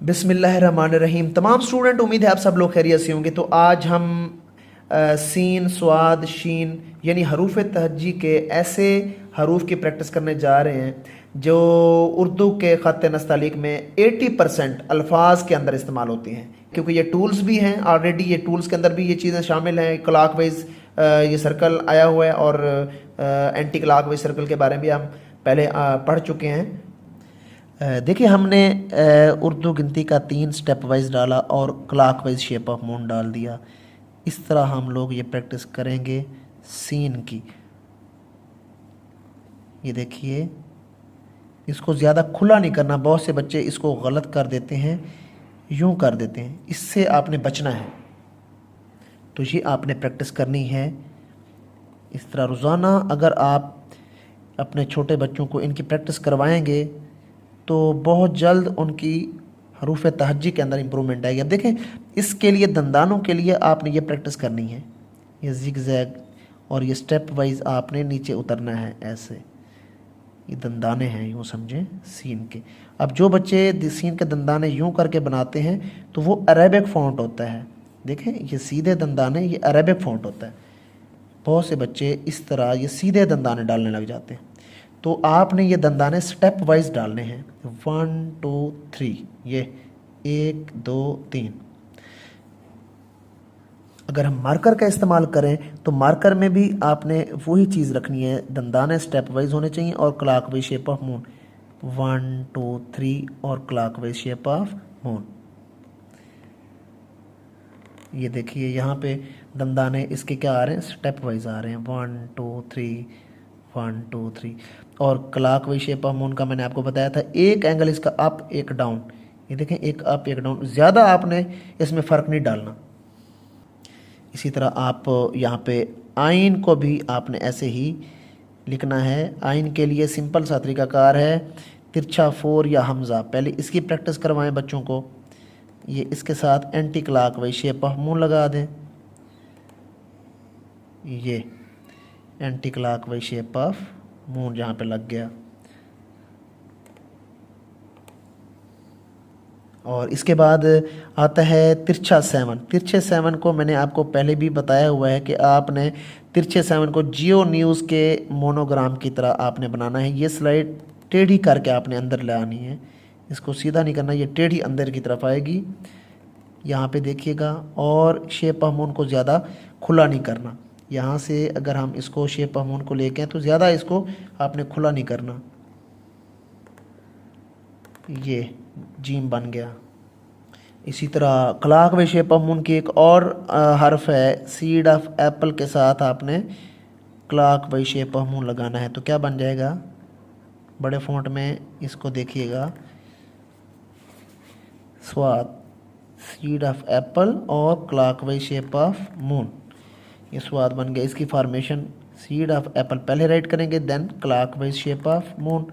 बिस्मिल्लाहिर्रहमानिर्रहीम। तमाम स्टूडेंट, उम्मीद है आप सब लोग खैरियत से होंगे। तो आज हम सीन, स्वाद, शीन यानी हरूफ तहज्जी के ऐसे हरूफ की प्रैक्टिस करने जा रहे हैं जो उर्दू के ख़त नस्तालीक में 80% अल्फाज के अंदर इस्तेमाल होती हैं। क्योंकि ये टूल्स भी हैं, ऑलरेडी ये टूल्स के अंदर भी ये चीज़ें शामिल हैं। क्लॉक वाइज ये सर्कल आया हुआ है और एंटी क्लॉक वाइज सर्कल के बारे में भी हम पहले पढ़ चुके हैं। देखिए, हमने उर्दू गिनती का 3 स्टेप वाइज डाला और clockwise shape of moon डाल दिया। इस तरह हम लोग ये प्रैक्टिस करेंगे सीन की। ये देखिए, इसको ज़्यादा खुला नहीं करना। बहुत से बच्चे इसको गलत कर देते हैं, यूं कर देते हैं। इससे आपने बचना है। तो ये आपने प्रैक्टिस करनी है इस तरह रोज़ाना। अगर आप अपने छोटे बच्चों को इनकी प्रैक्टिस करवाएंगे तो बहुत जल्द उनकी हरूफ तहज्जी के अंदर इम्प्रूवमेंट आएगी। अब देखें, इसके लिए दंदानों के लिए आपने ये प्रैक्टिस करनी है। ये जिग जैग और ये स्टेप वाइज आपने नीचे उतरना है ऐसे। ये दंदाने हैं, यूँ समझें सीन के। अब जो बच्चे सीन के दंदाने यूँ करके बनाते हैं तो वो अरेबिक फ़ॉन्ट होता है। देखें, ये सीधे दंदाने, ये अरेबिक फ़ॉन्ट होता है। बहुत से बच्चे इस तरह ये सीधे दंदाने डालने लग जाते हैं। तो आपने ये दंदाने स्टेप वाइज डालने हैं। 1 2 3, ये 1 2 3। अगर हम मार्कर का इस्तेमाल करें तो मार्कर में भी आपने वही चीज़ रखनी है। दंदाने स्टेप वाइज होने चाहिए और clockwise shape of moon. 1 2 3 और clockwise shape of moon. ये देखिए, यहाँ पे दंदाने इसके क्या आ रहे हैं, स्टेप वाइज आ रहे हैं। 1 2 3 1 2 3। और clockwise shape of moon का मैंने आपको बताया था, एक एंगल इसका अप एक डाउन। ये देखें, एक अप एक डाउन। ज़्यादा आपने इसमें फ़र्क नहीं डालना। इसी तरह आप यहाँ पे आइन को भी आपने ऐसे ही लिखना है। आइन के लिए सिंपल सा तरीकाकार है, तिरछा 4 या हमज़ा। पहले इसकी प्रैक्टिस करवाएं बच्चों को। ये इसके साथ anti clock wise shape of moon लगा दें। ये anti clock wise shape of moon जहाँ पे लग गया। और इसके बाद आता है तिरछा 7। तिरछे 7 को मैंने आपको पहले भी बताया हुआ है कि आपने तिरछे 7 को जियो न्यूज़ के मोनोग्राम की तरह आपने बनाना है। ये स्लाइड टेढ़ी करके आपने अंदर ले आनी है, इसको सीधा नहीं करना। ये टेढ़ी अंदर की तरफ आएगी, यहाँ पे देखिएगा। और शेप ऑफ मून को ज़्यादा खुला नहीं करना। यहाँ से अगर हम इसको शेप ऑफ मून को लेके हैं तो ज़्यादा इसको आपने खुला नहीं करना। ये जीम बन गया। इसी तरह clock wise shape of moon की एक और हर्फ है, सीड ऑफ एप्पल के साथ आपने clock wise shape of moon लगाना है। तो क्या बन जाएगा, बड़े फॉन्ट में इसको देखिएगा, स्वाद, सीड ऑफ एप्पल और clockwise shape of moon. ये स्वाद बन गया। इसकी फॉर्मेशन सीड ऑफ एप्पल पहले राइट करेंगे, then clockwise shape of moon.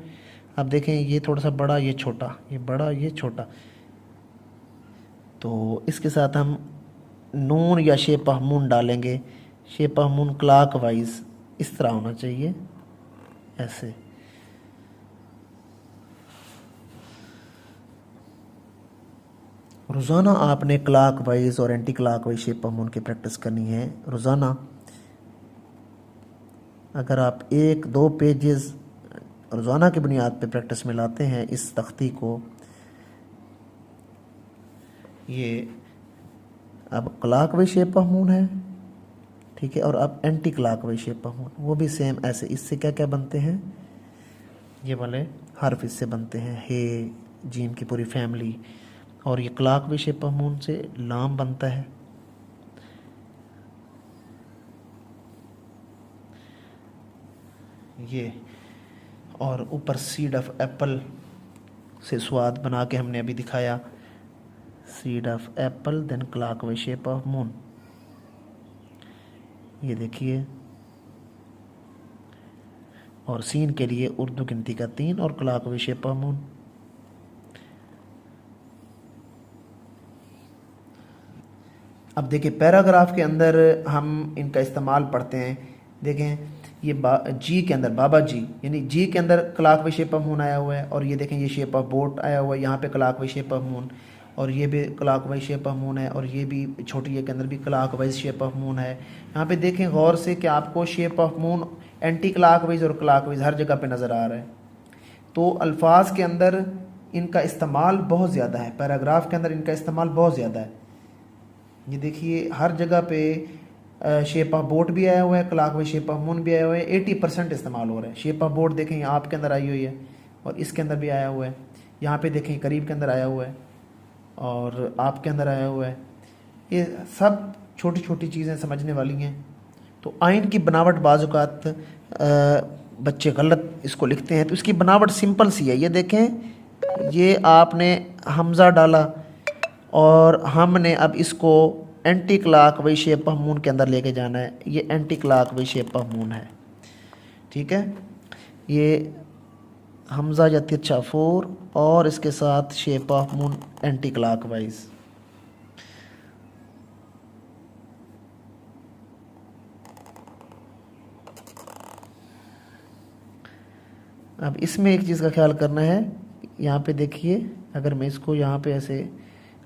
अब देखें, ये थोड़ा सा बड़ा, ये छोटा, ये बड़ा, ये छोटा। तो इसके साथ हम नून या शेप ऑफ मून डालेंगे। Shape of moon clock wise इस तरह होना चाहिए, ऐसे। रोज़ाना आपने क्लॉक वाइज और anti clock wise shape of moon की प्रैक्टिस करनी है रोज़ाना। अगर आप 1-2 पेजेस रोज़ाना की बुनियाद पे प्रैक्टिस में लाते हैं इस तख्ती को, ये अब clock wise shape of moon है, ठीक है। और अब anti clock wise shape of moon, वो भी सेम ऐसे। इससे क्या क्या बनते हैं, ये वाले हर्फ इससे बनते हैं, हे, जीम की पूरी फैमिली। और ये clock wise shape of moon से लाम बनता है। ये और ऊपर सीड ऑफ एप्पल से स्वाद बना के हमने अभी दिखाया, seed of apple then clockwise shape of moon. ये देखिए। और सीन के लिए उर्दू गिनती का 3 और clockwise shape of moon. अब देखिए, पैराग्राफ के अंदर हम इनका इस्तेमाल पढ़ते हैं। देखें, ये जी के अंदर बाबा जी, यानी जी के अंदर clock wise shape of moon आया हुआ है। और ये देखें, ये शेप ऑफ बोट आया हुआ है, यहाँ पे clock wise shape of moon. और ये भी क्लॉकवाइज शेप ऑफ मून है, और ये भी छोटी ए के अंदर भी क्लॉकवाइज शेप ऑफ मून है। यहाँ पे देखें गौर से कि आपको shape of moon anti clockwise और क्लॉकवाइज हर जगह पे नज़र आ रहा है। तो अल्फाज के अंदर इनका इस्तेमाल बहुत ज़्यादा है, पैराग्राफ के अंदर इनका इस्तेमाल बहुत ज़्यादा है। ये देखिए हर जगह पे शेप ऑफ बोट भी आया हुआ है, क्लॉकवाइज शेप ऑफ मून भी आया हुआ है, 80% इस्तेमाल हो रहा है। शेप ऑफ बोट देखें यहाँ आपके अंदर आई हुई है और इसके अंदर भी आया हुआ है। यहाँ पे देखें करीब के अंदर आया हुआ है और आपके अंदर आया हुआ है। ये सब छोटी छोटी चीज़ें समझने वाली हैं। तो आइन की बनावट बाज़ औक़ात बच्चे गलत इसको लिखते हैं। तो इसकी बनावट सिंपल सी है। ये देखें, ये आपने हमज़ा डाला और हमने अब इसको anti clockwise shape of moon के अंदर लेके जाना है। ये anti clockwise shape of moon है, ठीक है। ये हमज़ा या तिरछा 4 और इसके साथ shape of moon anti clockwise. अब इसमें एक चीज़ का ख्याल करना है। यहाँ पे देखिए, अगर मैं इसको यहाँ पे ऐसे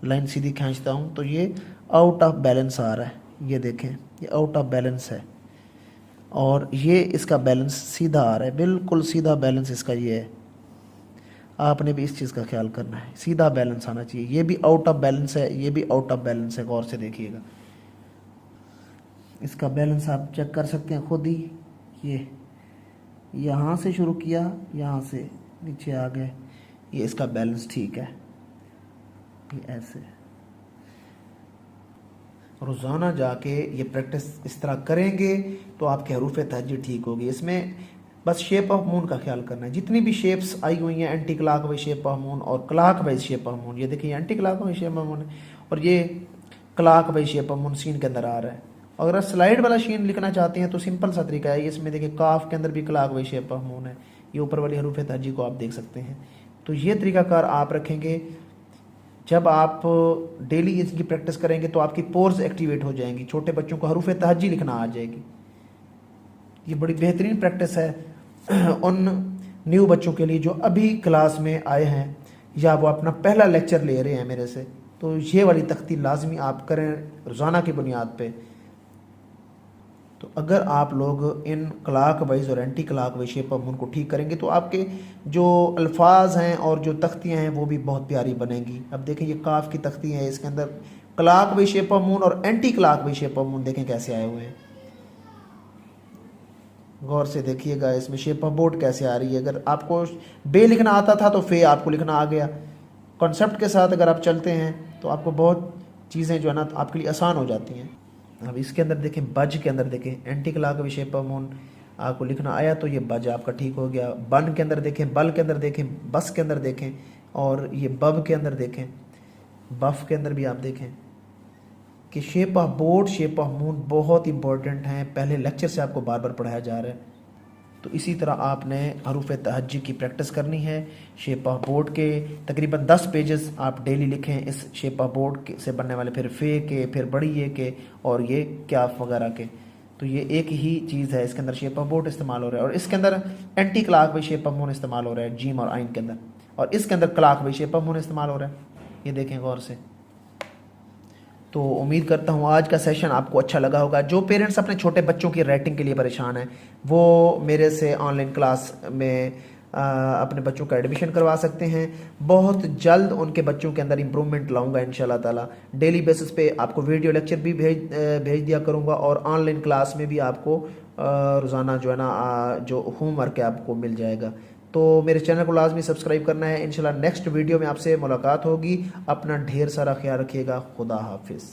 लाइन सीधी खींचता हूँ तो ये आउट ऑफ बैलेंस आ रहा है। ये देखें, ये आउट ऑफ बैलेंस है और ये इसका बैलेंस सीधा आ रहा है, बिल्कुल सीधा बैलेंस इसका ये है। आपने भी इस चीज़ का ख्याल करना है, सीधा बैलेंस आना चाहिए। ये भी आउट ऑफ बैलेंस है, ये भी आउट ऑफ बैलेंस है। गौर से देखिएगा, इसका बैलेंस आप चेक कर सकते हैं खुद ही। ये यहाँ से शुरू किया, यहाँ से नीचे आ गए, ये इसका बैलेंस ठीक है। ये ऐसे रोज़ाना जाके ये प्रैक्टिस इस तरह करेंगे तो आपके हरूफ तहज्जी ठीक होगी। इसमें बस शेप ऑफ मून का ख्याल करना है। जितनी भी शेप्स आई हुई हैं, anti clockwise shape of moon और क्लॉकवाइज शेप ऑफ मून, ये देखिए anti clockwise shape of moon है और ये clockwise shape of moon scene के अंदर आ रहा है। और अगर स्लाइड वाला शीन लिखना चाहते हैं तो सिंपल सा तरीका है। इसमें देखिए काफ के अंदर भी क्लॉकवाइज शेप ऑफ मून है। ये ऊपर वाली हरूफ तहज्जी को आप देख सकते हैं। तो ये तरीकाकार आप रखेंगे। जब आप डेली इसकी प्रैक्टिस करेंगे तो आपकी पोर्स एक्टिवेट हो जाएंगी, छोटे बच्चों को हरूफ तहज्जी लिखना आ जाएगी। ये बड़ी बेहतरीन प्रैक्टिस है उन न्यू बच्चों के लिए जो अभी क्लास में आए हैं या वो अपना पहला लेक्चर ले रहे हैं मेरे से। तो ये वाली तख्ती लाजमी आप करें रोज़ाना की बुनियाद पे। तो अगर आप लोग इन क्लॉकवाइज और anti clockwise shape of moon को ठीक करेंगे तो आपके जो अल्फाज हैं और जो तख्तियाँ हैं वो भी बहुत प्यारी बनेंगी। अब देखें, ये काफ की तख्ती है, इसके अंदर क्लॉकवाइज शेप ऑफ मून और anti clockwise shape of moon देखें कैसे आए हुए हैं। गौर से देखिएगा, इसमें शेप ऑफ बोट कैसे आ रही है। अगर आपको बे लिखना आता था तो फे आपको लिखना आ गया। कॉन्सेप्ट के साथ अगर आप चलते हैं तो आपको बहुत चीज़ें जो है ना आपके लिए आसान हो जाती हैं। अब इसके अंदर देखें, बज के अंदर देखें anti clockwise shape of moon आपको लिखना आया तो ये बज आपका ठीक हो गया। बन के अंदर देखें, बल के अंदर देखें, बस के अंदर देखें और ये बब के अंदर देखें, बफ के अंदर भी आप देखें कि shape of boat, shape of moon बहुत इंपॉर्टेंट हैं। पहले लेक्चर से आपको बार बार पढ़ाया जा रहा है। तो इसी तरह आपने हरूफ तहज्जी की प्रैक्टिस करनी है। शेप ऑफ बोर्ड के तकरीबन 10 पेजेस आप डेली लिखें इस शेप ऑफ बोर्ड से बनने वाले, फिर फे के, फिर बड़ी ए के और ये क्याफ वगैरह के। तो ये एक ही चीज़ है, इसके अंदर शेप ऑफ बोर्ड इस्तेमाल हो रहा है और इसके अंदर anti clockwise shape of moon इस्तेमाल हो रहा है जीम और आइन के अंदर, और इसके अंदर क्लॉकवाइज शेप ऑफ मून इस्तेमाल हो रहा है। ये देखें गौर से। तो उम्मीद करता हूँ आज का सेशन आपको अच्छा लगा होगा। जो पेरेंट्स अपने छोटे बच्चों की राइटिंग के लिए परेशान हैं वो मेरे से ऑनलाइन क्लास में अपने बच्चों का एडमिशन करवा सकते हैं। बहुत जल्द उनके बच्चों के अंदर इम्प्रूवमेंट लाऊंगा इंशाल्लाह ताला। डेली बेसिस पे आपको वीडियो लेक्चर भी भेज दिया करूँगा और ऑनलाइन क्लास में भी आपको रोज़ाना जो है ना जो होमवर्क है आपको मिल जाएगा। तो मेरे चैनल को लाजमी सब्सक्राइब करना है। इंशाल्लाह नेक्स्ट वीडियो में आपसे मुलाकात होगी। अपना ढेर सारा ख्याल रखिएगा। खुदा हाफिज़।